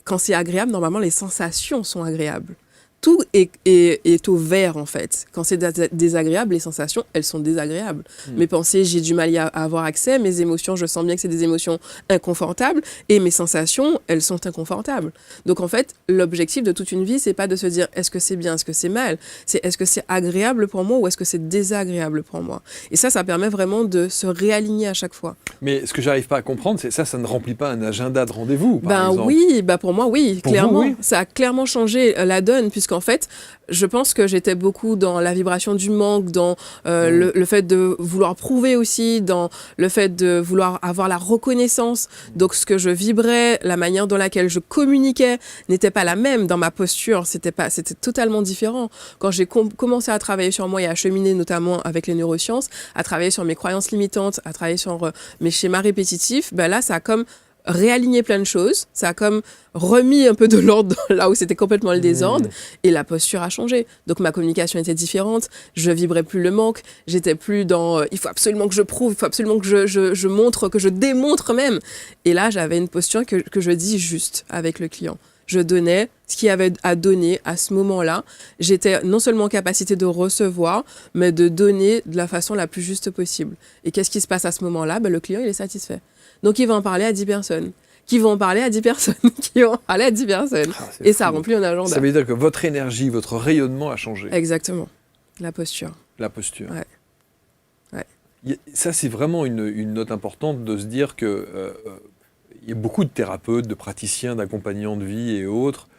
Quand c'est agréable, normalement, les sensations sont agréables. Tout est au vert, en fait. Quand c'est désagréable, les sensations, elles sont désagréables. Mes pensées, j'ai du mal à avoir accès. Mes émotions, je sens bien que c'est des émotions inconfortables. Et mes sensations, elles sont inconfortables. Donc, en fait, l'objectif de toute une vie, c'est pas de se dire est-ce que c'est bien, est-ce que c'est mal. C'est est-ce que c'est agréable pour moi ou est-ce que c'est désagréable pour moi. Et ça permet vraiment de se réaligner à chaque fois. Mais ce que j'arrive pas à comprendre, c'est ça ne remplit pas un agenda de rendez-vous, par exemple. Oui, pour moi, oui, clairement. Vous, oui. Ça a clairement changé la donne, puisqu'en fait, je pense que j'étais beaucoup dans la vibration du manque, dans le fait de vouloir prouver aussi, dans le fait de vouloir avoir la reconnaissance. Donc, ce que je vibrais, la manière dans laquelle je communiquais n'était pas la même dans ma posture. C'était totalement différent. Quand j'ai commencé à travailler sur moi et à cheminer notamment avec les neurosciences, à travailler sur mes croyances limitantes, à travailler sur mes schémas répétitifs, là, ça a comme réaligné plein de choses. Ça a comme remis un peu de l'ordre là où c'était complètement le désordre. Et la posture a changé. Donc ma communication était différente. Je vibrais plus le manque. J'étais plus dans il faut absolument que je prouve, il faut absolument que je montre, que je démontre même. Et là, j'avais une posture que je dis juste avec le client. Je donnais ce qu'il y avait à donner à ce moment-là. J'étais non seulement en capacité de recevoir, mais de donner de la façon la plus juste possible. Et qu'est-ce qui se passe à ce moment-là? Le client, il est satisfait. Donc, il va en parler à 10 personnes, qui vont en parler à 10 personnes, qui vont en parler à 10 personnes. Et ça remplit un agenda. Ça veut dire que votre énergie, votre rayonnement a changé. Exactement. La posture. La posture. Ouais. Ça, c'est vraiment une note importante de se dire que il y a beaucoup de thérapeutes, de praticiens, d'accompagnants de vie et autres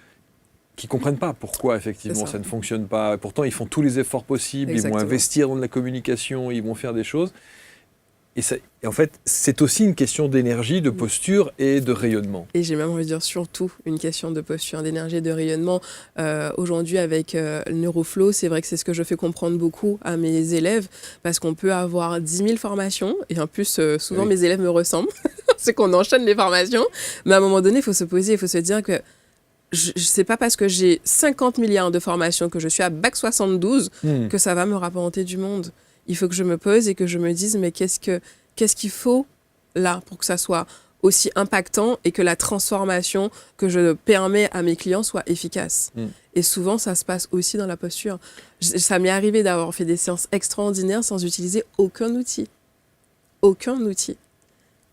qui ne comprennent pas pourquoi, effectivement, ça ne fonctionne pas. Pourtant, ils font tous les efforts possibles, Exactement. Ils vont investir dans de la communication, ils vont faire des choses. Et en fait, c'est aussi une question d'énergie, de posture et de rayonnement. Et j'ai même envie de dire surtout une question de posture, d'énergie et de rayonnement. Aujourd'hui, avec le Neuroflow, c'est vrai que c'est ce que je fais comprendre beaucoup à mes élèves, parce qu'on peut avoir 10 000 formations, et en plus, souvent mes élèves me ressemblent, c'est qu'on enchaîne les formations, mais à un moment donné, il faut se poser, il faut se dire que c'est pas parce que j'ai 50 milliards de formations, que je suis à bac 72, que ça va me rapporter du monde. Il faut que je me pose et que je me dise, mais qu'est-ce qu'il faut là pour que ça soit aussi impactant et que la transformation que je permets à mes clients soit efficace. Et souvent, ça se passe aussi dans la posture. Ça m'est arrivé d'avoir fait des séances extraordinaires sans utiliser aucun outil. Aucun outil.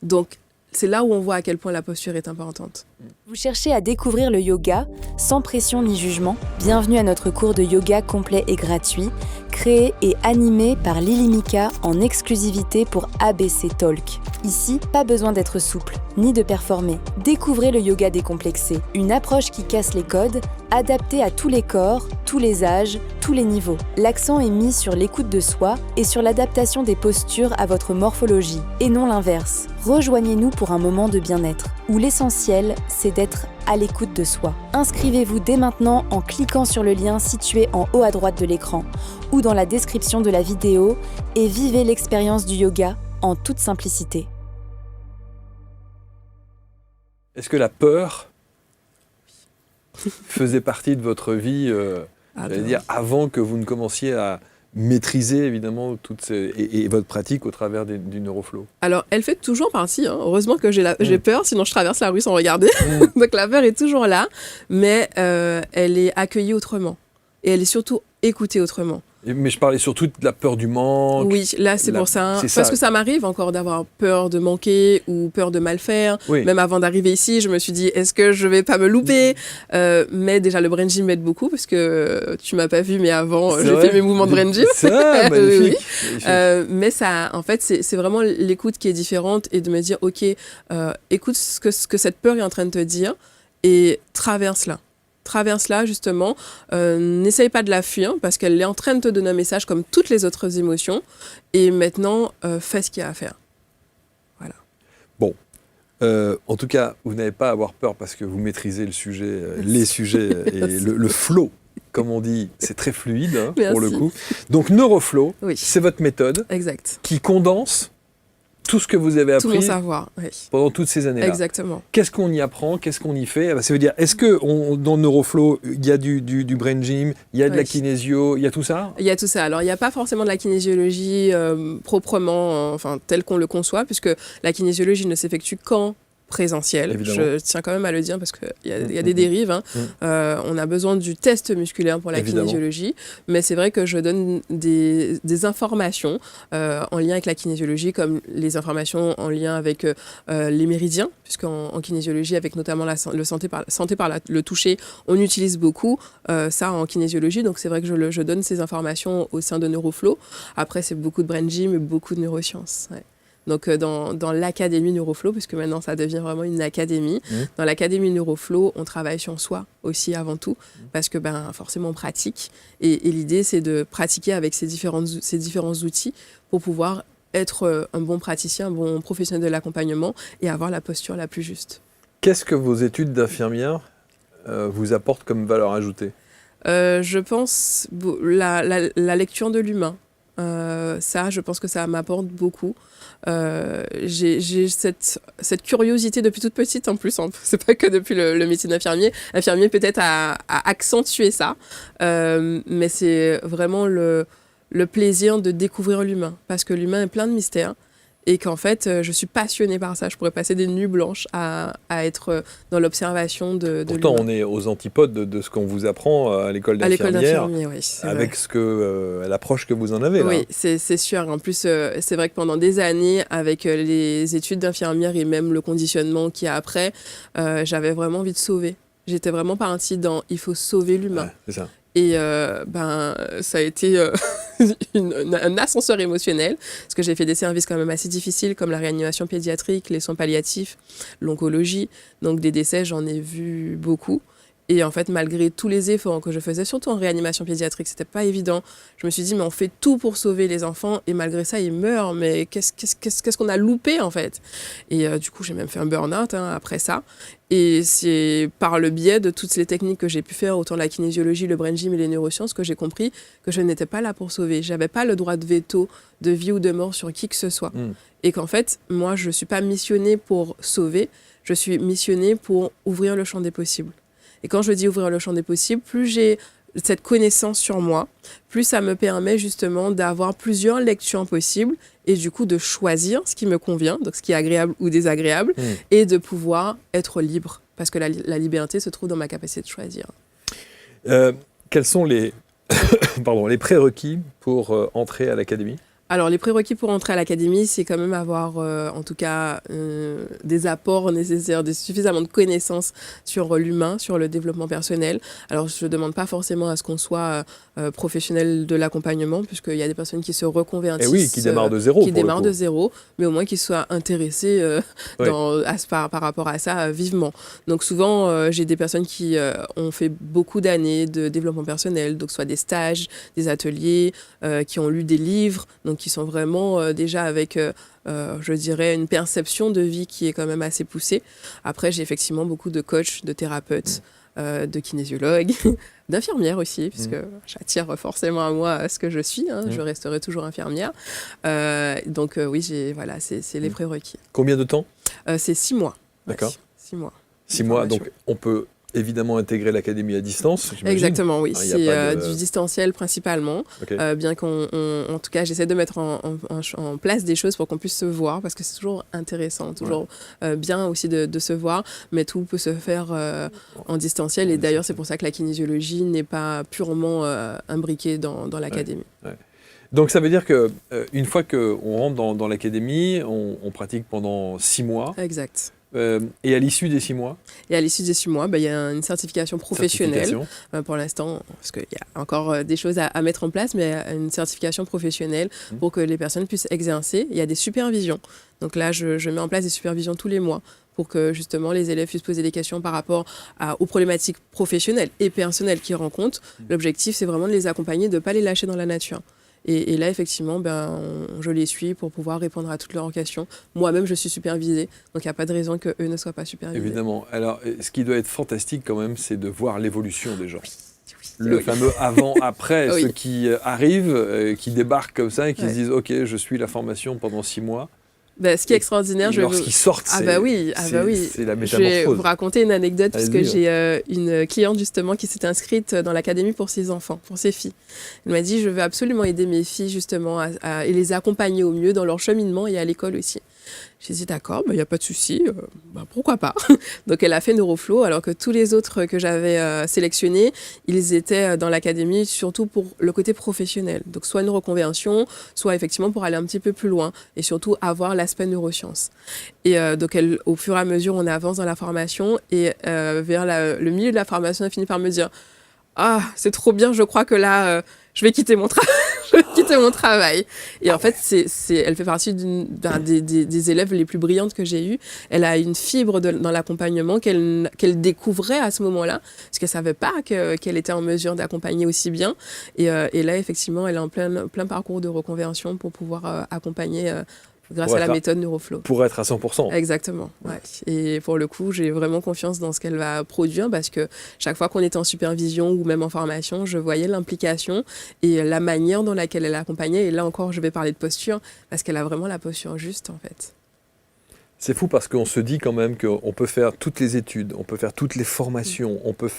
Donc, c'est là où on voit à quel point la posture est importante. Vous cherchez à découvrir le yoga sans pression ni jugement? Bienvenue à notre cours de yoga complet et gratuit, créé et animé par Lily Mika en exclusivité pour ABC Talk. Ici, pas besoin d'être souple, ni de performer. Découvrez le yoga décomplexé, une approche qui casse les codes, adaptée à tous les corps, tous les âges, tous les niveaux. L'accent est mis sur l'écoute de soi et sur l'adaptation des postures à votre morphologie, et non l'inverse. Rejoignez-nous pour un moment de bien-être, où l'essentiel, c'est d'être à l'écoute de soi. Inscrivez-vous dès maintenant en cliquant sur le lien situé en haut à droite de l'écran ou dans la description de la vidéo et vivez l'expérience du yoga en toute simplicité. Est-ce que la peur faisait partie de votre vie, j'allais dire, avant que vous ne commenciez à maîtriser évidemment et votre pratique au travers du Neuroflow? Alors, elle fait toujours partie. Heureusement que j'ai peur, sinon je traverse la rue sans regarder. Donc la peur est toujours là, mais elle est accueillie autrement. Et elle est surtout écoutée autrement. Mais je parlais surtout de la peur du manque. Oui, là c'est pour ça. Parce que ça m'arrive encore d'avoir peur de manquer ou peur de mal faire. Oui. Même avant d'arriver ici, je me suis dit, est-ce que je vais pas me louper? Mais déjà, le brain gym m'aide beaucoup parce que tu m'as pas vu, mais avant, j'ai fait mes mouvements de brain gym. Ça, magnifique. Oui. Mais ça, en fait, c'est vraiment l'écoute qui est différente et de me dire, ok, écoute ce que cette peur est en train de te dire et traverse-la. Traverse-la, justement. N'essaye pas de la fuir parce qu'elle est en train de te donner un message comme toutes les autres émotions. Et maintenant, fais ce qu'il y a à faire. Voilà. Bon. En tout cas, vous n'avez pas à avoir peur parce que vous maîtrisez le sujet, les sujets et le flow, comme on dit, c'est très fluide pour le coup. Donc, Neuroflow, c'est votre méthode qui condense tout ce que vous avez appris tout mon savoir, pendant toutes ces années-là. Exactement. Qu'est-ce qu'on y apprend? Qu'est-ce qu'on y fait? Ça veut dire, est-ce que dans Neuroflow, il y a du brain gym, il y a de la kinésio, il y a tout ça? Il y a tout ça. Alors, il n'y a pas forcément de la kinésiologie proprement, telle qu'on le conçoit, puisque la kinésiologie ne s'effectue qu'en présentiel. Évidemment. Je tiens quand même à le dire parce qu'il y a des dérives. On a besoin du test musculaire pour la kinésiologie, mais c'est vrai que je donne des informations en lien avec la kinésiologie, comme les informations en lien avec les méridiens, puisqu'en kinésiologie, avec notamment le santé par le toucher, on utilise beaucoup ça en kinésiologie, donc c'est vrai que je donne ces informations au sein de Neuroflow. Après, c'est beaucoup de brain gym et beaucoup de neurosciences. Ouais. Donc dans l'académie Neuroflow, puisque maintenant ça devient vraiment une académie, dans l'académie Neuroflow, on travaille sur soi aussi avant tout, parce que forcément on pratique, et l'idée c'est de pratiquer avec ces différents outils pour pouvoir être un bon praticien, un bon professionnel de l'accompagnement et avoir la posture la plus juste. Qu'est-ce que vos études d'infirmière vous apportent comme valeur ajoutée? Je pense la lecture de l'humain. Ça, je pense que ça m'apporte beaucoup. J'ai cette curiosité depuis toute petite en plus. C'est pas que depuis le métier d'infirmier. L'infirmier peut-être a accentué ça. Mais c'est vraiment le plaisir de découvrir l'humain. Parce que l'humain est plein de mystères. Et qu'en fait, je suis passionnée par ça. Je pourrais passer des nuits blanches à être dans l'observation de Pourtant, l'humain. on est aux antipodes de ce qu'on vous apprend à l'école d'infirmière, oui, avec l'approche que vous en avez. Oui, c'est sûr. En plus, c'est vrai que pendant des années, avec les études d'infirmière et même le conditionnement qu'il y a après, j'avais vraiment envie de sauver. J'étais vraiment partie dans « il faut sauver l'humain Ouais, c'est ça. ». Et ça a été un ascenseur émotionnel, parce que j'ai fait des services quand même assez difficiles, comme la réanimation pédiatrique, les soins palliatifs, l'oncologie. Donc des décès, j'en ai vu beaucoup. Et en fait, malgré tous les efforts que je faisais, surtout en réanimation pédiatrique, c'était pas évident. Je me suis dit, mais on fait tout pour sauver les enfants, et malgré ça, ils meurent. Mais qu'est-ce qu'on a loupé, en fait? Et du coup, j'ai même fait un burn-out après ça. Et c'est par le biais de toutes les techniques que j'ai pu faire, autant la kinésiologie, le brain gym et les neurosciences, que j'ai compris que je n'étais pas là pour sauver. J'avais pas le droit de veto de vie ou de mort sur qui que ce soit. Et qu'en fait, moi, je suis pas missionnée pour sauver, je suis missionnée pour ouvrir le champ des possibles. Et quand je dis ouvrir le champ des possibles, plus j'ai cette connaissance sur moi, plus ça me permet justement d'avoir plusieurs lectures possibles et du coup de choisir ce qui me convient, donc ce qui est agréable ou désagréable, et de pouvoir être libre. Parce que la liberté se trouve dans ma capacité de choisir. Quels sont les prérequis pour entrer à l'académie ? Alors, les prérequis pour entrer à l'académie, c'est quand même avoir, en tout cas, des apports nécessaires, suffisamment de connaissances sur l'humain, sur le développement personnel. Alors, je ne demande pas forcément à ce qu'on soit professionnel de l'accompagnement, puisqu'il y a des personnes qui se reconvertissent. Et oui, qui démarrent de zéro. Qui démarrent de zéro, mais au moins qui soient intéressés par rapport à ça vivement. Donc, souvent, j'ai des personnes qui ont fait beaucoup d'années de développement personnel, donc soit des stages, des ateliers, qui ont lu des livres, donc qui sont vraiment déjà avec, je dirais, une perception de vie qui est quand même assez poussée. Après, j'ai effectivement beaucoup de coachs, de thérapeutes, de kinésiologues, d'infirmières aussi, puisque j'attire forcément à moi ce que je suis. Je resterai toujours infirmière. Donc oui, c'est les prérequis. Combien de temps ? C'est 6 mois. D'accord. Ouais, 6 mois. 6 mois, donc on peut évidemment intégrer l'académie à distance, j'imagine. Exactement, oui. C'est du distanciel principalement. Okay. Bien en tout cas, j'essaie de mettre en place des choses pour qu'on puisse se voir, parce que c'est toujours intéressant, toujours bien aussi de se voir, mais tout peut se faire en distanciel. Et d'ailleurs, c'est pour ça que la kinésiologie n'est pas purement imbriquée dans l'académie. Ouais. Donc ça veut dire qu'une fois qu'on rentre dans l'académie, on pratique pendant 6 mois. Exact. Et à l'issue des 6 mois ? Et à l'issue des 6 mois, il y a une certification professionnelle. Pour l'instant, parce qu'il y a encore des choses à mettre en place, mais une certification professionnelle pour que les personnes puissent exercer. Il y a des supervisions. Donc là, je mets en place des supervisions tous les mois pour que justement les élèves puissent poser des questions par rapport aux problématiques professionnelles et personnelles qu'ils rencontrent. L'objectif, c'est vraiment de les accompagner, de ne pas les lâcher dans la nature. Et là, effectivement, je les suis pour pouvoir répondre à toutes leurs questions. Moi-même, je suis supervisée, donc il n'y a pas de raison qu'eux ne soient pas supervisés. Évidemment. Alors, ce qui doit être fantastique quand même, c'est de voir l'évolution des gens. Le fameux avant-après, ceux qui arrivent, qui débarquent comme ça et qui se disent « Ok, je suis la formation pendant 6 mois ». Ce qui est extraordinaire, lorsqu'ils sortent, c'est la métamorphose. Je vais vous raconter une anecdote, parce que j'ai une cliente justement qui s'est inscrite dans l'académie pour ses enfants, pour ses filles. Elle m'a dit, je veux absolument aider mes filles justement et les accompagner au mieux dans leur cheminement et à l'école aussi. J'ai dit d'accord, il n'y a pas de souci, pourquoi pas. Donc elle a fait Neuroflow, alors que tous les autres que j'avais sélectionnés, ils étaient dans l'académie surtout pour le côté professionnel. Donc soit une reconversion, soit effectivement pour aller un petit peu plus loin et surtout avoir l'aspect neurosciences. Et donc au fur et à mesure, on avance dans la formation et vers le milieu de la formation, elle finit par me dire « Ah, c'est trop bien, je crois que là, je vais quitter mon travail. » Je vais quitter mon travail. Et en fait, elle fait partie des élèves les plus brillantes que j'ai eues. Elle a une fibre dans l'accompagnement qu'elle découvrait à ce moment-là, parce qu'elle ne savait pas qu'elle était en mesure d'accompagner aussi bien. Et là, effectivement, elle est en plein parcours de reconversion pour pouvoir accompagner grâce à la méthode Neuroflow. Pour être à 100%. Exactement, ouais. Et pour le coup, j'ai vraiment confiance dans ce qu'elle va produire parce que chaque fois qu'on était en supervision ou même en formation, je voyais l'implication et la manière dans laquelle elle accompagnait. Et là encore, je vais parler de posture parce qu'elle a vraiment la posture juste, en fait. C'est fou parce qu'on se dit quand même qu'on peut faire toutes les études, on peut faire toutes les formations, on peut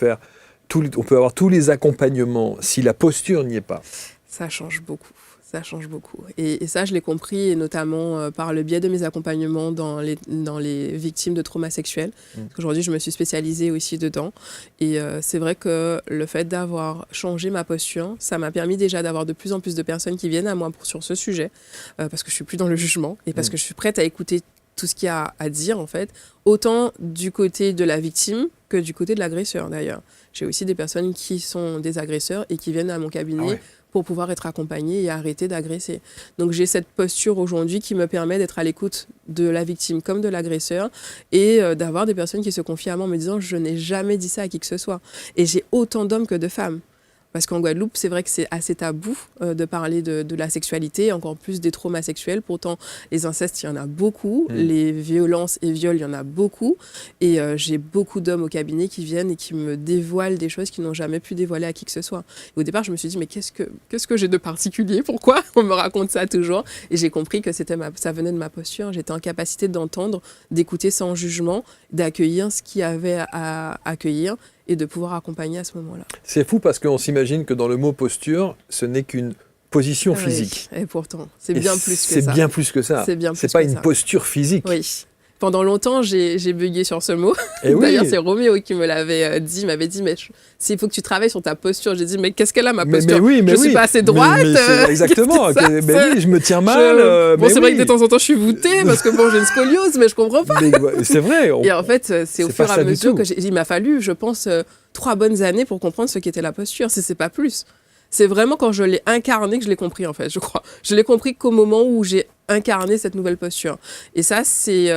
avoir tous les accompagnements. Si la posture n'y est pas, ça change beaucoup. Ça change beaucoup. Et ça, je l'ai compris, et notamment par le biais de mes accompagnements dans les victimes de traumas sexuels. Aujourd'hui, je me suis spécialisée aussi dedans. Et c'est vrai que le fait d'avoir changé ma posture, ça m'a permis déjà d'avoir de plus en plus de personnes qui viennent à moi sur ce sujet, parce que je suis plus dans le jugement et parce que je suis prête à écouter tout ce qu'il y a à dire, en fait, autant du côté de la victime que du côté de l'agresseur, d'ailleurs. J'ai aussi des personnes qui sont des agresseurs et qui viennent à mon cabinet pour pouvoir être accompagnés et arrêter d'agresser. Donc j'ai cette posture aujourd'hui qui me permet d'être à l'écoute de la victime comme de l'agresseur et d'avoir des personnes qui se confient à moi en me disant « je n'ai jamais dit ça à qui que ce soit ». Et j'ai autant d'hommes que de femmes. Parce qu'en Guadeloupe, c'est vrai que c'est assez tabou de parler de la sexualité, encore plus des traumas sexuels. Pourtant, les incestes, il y en a beaucoup. Les violences et viols, il y en a beaucoup. Et j'ai beaucoup d'hommes au cabinet qui viennent et qui me dévoilent des choses qu'ils n'ont jamais pu dévoiler à qui que ce soit. Et au départ, je me suis dit, mais qu'est-ce que j'ai de particulier? Pourquoi on me raconte ça toujours? Et j'ai compris que ça venait de ma posture. J'étais en capacité d'entendre, d'écouter sans jugement, d'accueillir ce qu'il y avait à accueillir, et de pouvoir accompagner à ce moment-là. C'est fou parce qu'on s'imagine que dans le mot posture, ce n'est qu'une position physique. Et pourtant, c'est bien plus que ça. C'est bien plus que ça. C'est pas une posture physique. Oui. Pendant longtemps, j'ai bugué sur ce mot. D'ailleurs, c'est Roméo qui me l'avait dit. Il m'avait dit, mais il faut que tu travailles sur ta posture. J'ai dit, mais qu'est-ce qu'elle a, ma posture? Je suis pas assez droite. Exactement. Mais je me tiens mal. Bon, c'est vrai que de temps en temps, je suis voûtée parce que bon, j'ai une scoliose, mais je comprends pas. C'est vrai. Et en fait, c'est au fur et à mesure il m'a fallu, je pense, 3 bonnes années pour comprendre ce qu'était la posture. C'est pas plus. C'est vraiment quand je l'ai incarné que je l'ai compris, en fait, je crois. Je l'ai compris qu'au moment où j'ai incarné cette nouvelle posture. Et ça, c'est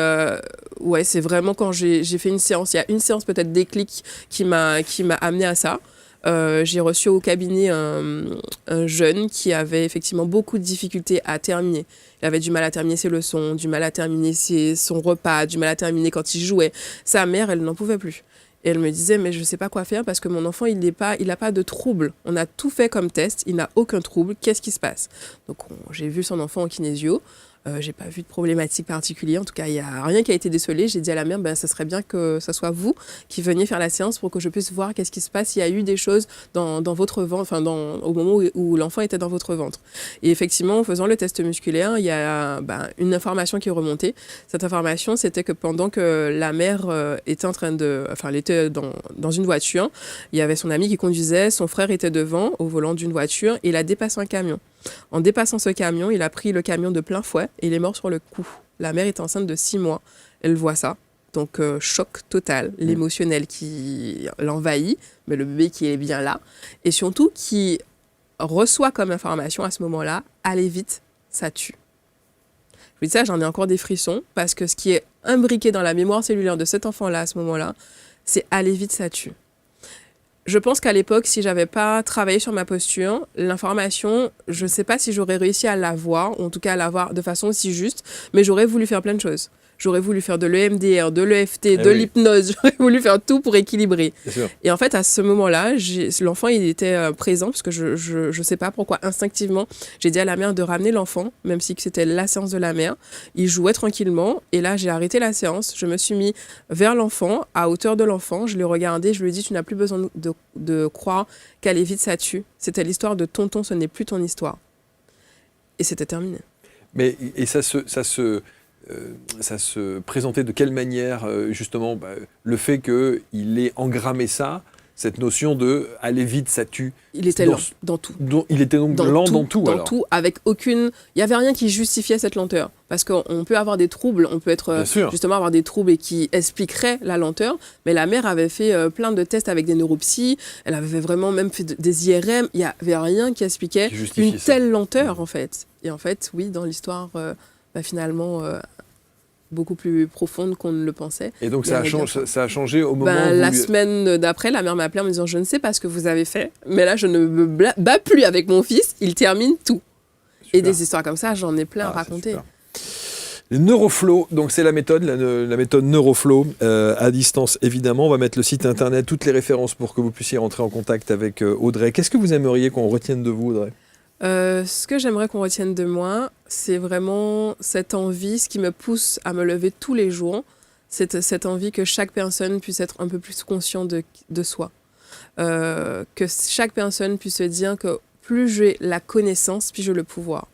vraiment quand j'ai fait une séance. Il y a une séance peut-être déclic qui m'a amené à ça. J'ai reçu au cabinet un jeune qui avait effectivement beaucoup de difficultés à terminer. Il avait du mal à terminer ses leçons, du mal à terminer son repas, du mal à terminer quand il jouait. Sa mère, elle n'en pouvait plus. Et elle me disait, mais je ne sais pas quoi faire parce que mon enfant, il n'a pas de trouble. On a tout fait comme test, il n'a aucun trouble. Qu'est-ce qui se passe? Donc, j'ai vu son enfant en kinésio. J'ai pas vu de problématique particulière. En tout cas, il n'y a rien qui a été décelé. J'ai dit à la mère, ça serait bien que ce soit vous qui veniez faire la séance pour que je puisse voir qu'est-ce qui se passe. Il y a eu des choses dans votre ventre, au moment où l'enfant était dans votre ventre. Et effectivement, en faisant le test musculaire, il y a une information qui est remontée. Cette information, c'était que pendant que la mère était elle était dans une voiture, il y avait son ami qui conduisait, son frère était devant, au volant d'une voiture, et il a dépassé un camion. En dépassant ce camion, il a pris le camion de plein fouet et il est mort sur le coup. La mère est enceinte de 6 mois. Elle voit ça. Donc, choc total, l'émotionnel qui l'envahit, mais le bébé qui est bien là. Et surtout, qui reçoit comme information à ce moment-là, allez vite, ça tue. Je vous dis ça, j'en ai encore des frissons parce que ce qui est imbriqué dans la mémoire cellulaire de cet enfant-là à ce moment-là, c'est allez vite, ça tue. Je pense qu'à l'époque, si j'avais pas travaillé sur ma posture, l'information, je sais pas si j'aurais réussi à l'avoir, ou en tout cas à l'avoir de façon aussi juste, mais j'aurais voulu faire plein de choses. J'aurais voulu faire de l'EMDR, de l'EFT, l'hypnose, j'aurais voulu faire tout pour équilibrer. Et en fait, à ce moment-là, l'enfant, il était présent, parce que je sais pas pourquoi, instinctivement, j'ai dit à la mère de ramener l'enfant, même si c'était la séance de la mère. Il jouait tranquillement, et là, j'ai arrêté la séance, je me suis mis vers l'enfant, à hauteur de l'enfant, je l'ai regardé, je lui ai dit, tu n'as plus besoin de croire qu'aller vite, ça tue. C'était l'histoire de tonton, ce n'est plus ton histoire. Et c'était terminé. Mais, et ça se présentait de quelle manière, justement, le fait qu'il ait engrammé ça, cette notion de « aller vite, ça tue ». Il était lent dans tout. Il était donc lent dans tout, alors. Dans tout, avec aucune... Il n'y avait rien qui justifiait cette lenteur. Parce qu'on peut avoir des troubles, on peut justement avoir des troubles et qui expliqueraient la lenteur. Mais la mère avait fait plein de tests avec des neuropsies. Elle avait vraiment même fait des IRM. Il n'y avait rien qui expliquait une telle lenteur, en fait. Et en fait, oui, dans l'histoire, finalement... beaucoup plus profonde qu'on ne le pensait. Et donc ça a changé au moment où... La semaine d'après, la mère m'a appelé en me disant « Je ne sais pas ce que vous avez fait, mais là, je ne me bats plus avec mon fils, il termine tout. » Et des histoires comme ça, j'en ai plein à raconter. Les Neuroflow, donc c'est la méthode Neuroflow, à distance évidemment. On va mettre le site internet, toutes les références pour que vous puissiez rentrer en contact avec Audrey. Qu'est-ce que vous aimeriez qu'on retienne de vous, Audrey ? Ce que j'aimerais qu'on retienne de moi, c'est vraiment cette envie, ce qui me pousse à me lever tous les jours, cette envie que chaque personne puisse être un peu plus conscient de soi. Que chaque personne puisse se dire que plus j'ai la connaissance, plus j'ai le pouvoir.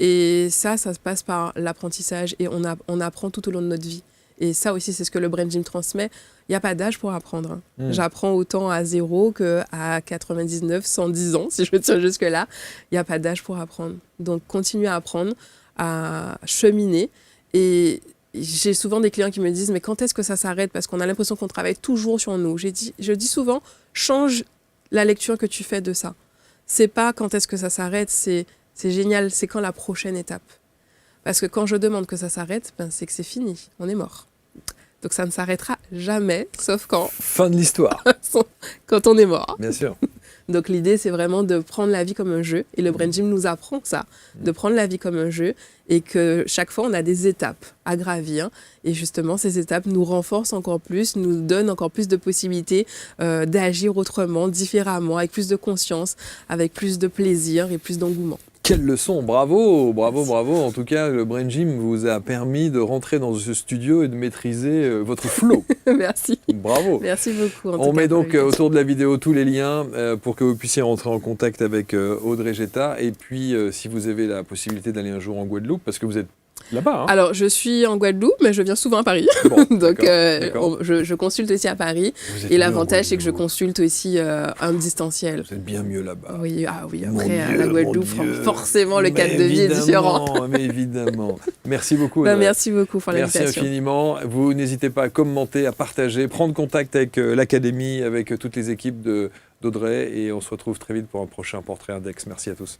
Et ça se passe par l'apprentissage et on apprend tout au long de notre vie. Et ça aussi, c'est ce que le Brain Gym transmet. Il n'y a pas d'âge pour apprendre. J'apprends autant à 0 qu'à 99, 110 ans, si je me tiens jusque-là. Il n'y a pas d'âge pour apprendre. Donc, continuer à apprendre, à cheminer. Et j'ai souvent des clients qui me disent « Mais quand est-ce que ça s'arrête ?» Parce qu'on a l'impression qu'on travaille toujours sur nous. Je dis souvent « Change la lecture que tu fais de ça. » C'est pas quand est-ce que ça s'arrête, c'est génial, c'est quand la prochaine étape. Parce que quand je demande que ça s'arrête, c'est que c'est fini, on est mort. Donc ça ne s'arrêtera jamais, sauf quand... Fin de l'histoire. Quand on est mort. Bien sûr. Donc l'idée, c'est vraiment de prendre la vie comme un jeu. Et le Brain Gym nous apprend ça, de prendre la vie comme un jeu. Et que chaque fois, on a des étapes à gravir. Et justement, ces étapes nous renforcent encore plus, nous donnent encore plus de possibilités d'agir autrement, différemment, avec plus de conscience, avec plus de plaisir et plus d'engouement. Quelle leçon, bravo, bravo, bravo. En tout cas, le Brain Gym vous a permis de rentrer dans ce studio et de maîtriser votre flow. Merci. Bravo. Merci beaucoup. On met donc autour de la vidéo tous les liens pour que vous puissiez rentrer en contact avec Audrey Geta. Et puis, si vous avez la possibilité d'aller un jour en Guadeloupe, parce que vous êtes là-bas. Alors, je suis en Guadeloupe, mais je viens souvent à Paris. Bon, donc, je consulte aussi à Paris. Et l'avantage, c'est que je consulte aussi en distanciel. Vous êtes bien mieux là-bas. Oui, après, la Guadeloupe, forcément, le cadre de vie est différent. Mais évidemment. Merci beaucoup. Merci beaucoup pour l'invitation. Merci infiniment. Vous n'hésitez pas à commenter, à partager, prendre contact avec l'académie, avec toutes les équipes d'Audrey. Et on se retrouve très vite pour un prochain Portrait Index. Merci à tous.